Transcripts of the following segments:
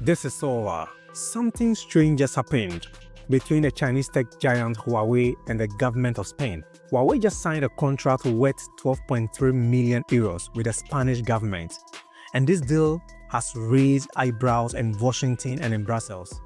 This is over. Something strange has happened between the Chinese tech giant Huawei and the government of Spain. Huawei just signed a contract worth 12.3 million euros with the Spanish government. And this deal has raised eyebrows in Washington and in Brussels.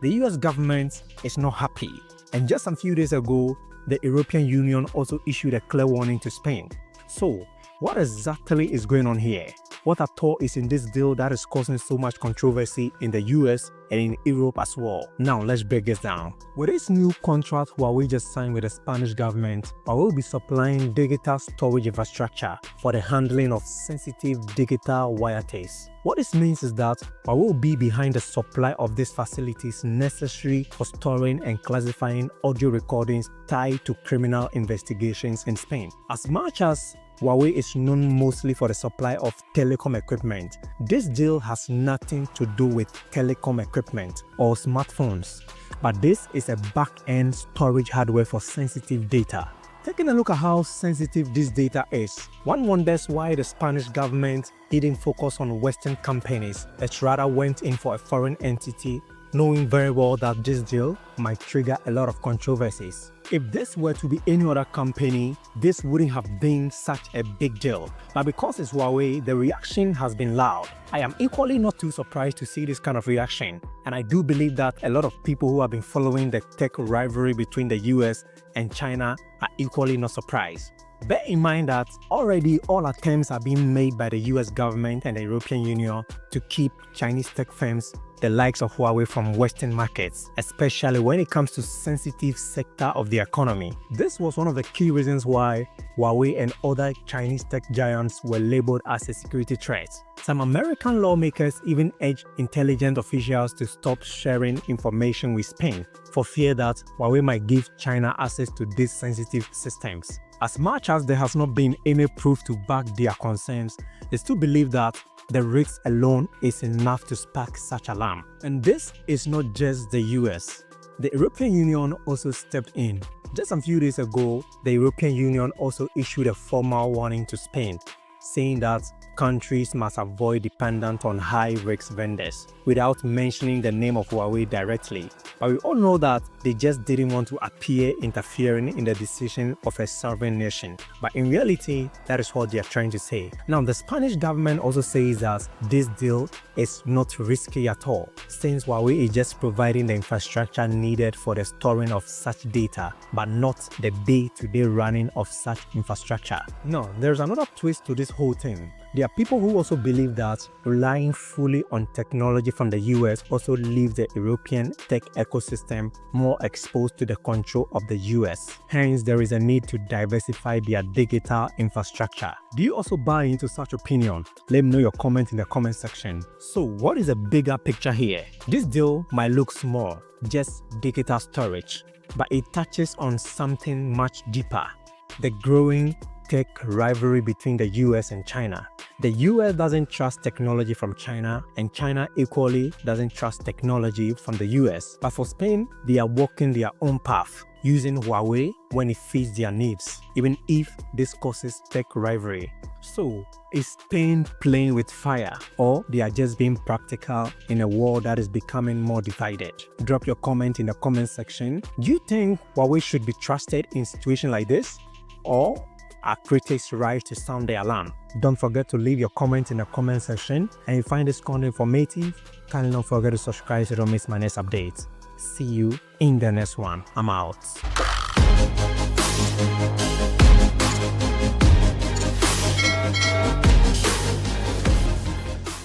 The US government is not happy. And just a few days ago, the European Union also issued a clear warning to Spain. So, what exactly is going on here? What at all is in this deal that is causing so much controversy in the US and in Europe as well? Now let's break this down. With this new contract Huawei just signed with the Spanish government, Huawei will be supplying digital storage infrastructure for the handling of sensitive digital wiretaps. What this means is that Huawei will be behind the supply of these facilities necessary for storing and classifying audio recordings tied to criminal investigations in Spain. As much as Huawei is known mostly for the supply of telecom equipment, this deal has nothing to do with telecom equipment or smartphones, but this is a back-end storage hardware for sensitive data. Taking a look at how sensitive this data is, one wonders why the Spanish government didn't focus on Western companies, but rather went in for a foreign entity, knowing very well that this deal might trigger a lot of controversies. If this were to be any other company, this wouldn't have been such a big deal. But because it's Huawei, the reaction has been loud. I am equally not too surprised to see this kind of reaction. And I do believe that a lot of people who have been following the tech rivalry between the US and China are equally not surprised. Bear in mind that already all attempts are being made by the US government and the European Union to keep Chinese tech firms, the likes of Huawei, from Western markets, especially when it comes to sensitive sector of the economy. This was one of the key reasons why Huawei and other Chinese tech giants were labeled as a security threat. Some American lawmakers even urged intelligence officials to stop sharing information with Spain for fear that Huawei might give China access to these sensitive systems. As much as there has not been any proof to back their concerns, they still believe that the risk alone is enough to spark such alarm. And this is not just the US. The European Union also stepped in. Just a few days ago, the European Union also issued a formal warning to Spain, saying that countries must avoid dependence on high-risk vendors, without mentioning the name of Huawei directly. But we all know that they just didn't want to appear interfering in the decision of a sovereign nation. But in reality, that is what they are trying to say. Now, the Spanish government also says that this deal is not risky at all, since Huawei is just providing the infrastructure needed for the storing of such data, but not the day-to-day running of such infrastructure. No, there's another twist to this whole thing. There are people who also believe that relying fully on technology from the US also leaves the European tech ecosystem more exposed to the control of the US. Hence, there is a need to diversify their digital infrastructure. Do you also buy into such opinion? Let me know your comment in the comment section. So, what is the bigger picture here? This deal might look small, just digital storage, but it touches on something much deeper: the growing tech rivalry between the US and China. The US doesn't trust technology from China, and China equally doesn't trust technology from the US. But for Spain, they are walking their own path, using Huawei when it fits their needs, even if this causes tech rivalry. So, is Spain playing with fire, or they are just being practical in a world that is becoming more divided? Drop your comment in the comment section. Do you think Huawei should be trusted in situations like this, or are critics right to sound the alarm? Don't forget to leave your comment in the comment section, and if you find this content informative, kindly don't forget to subscribe so you don't miss my next update. See you in the next one. I'm out.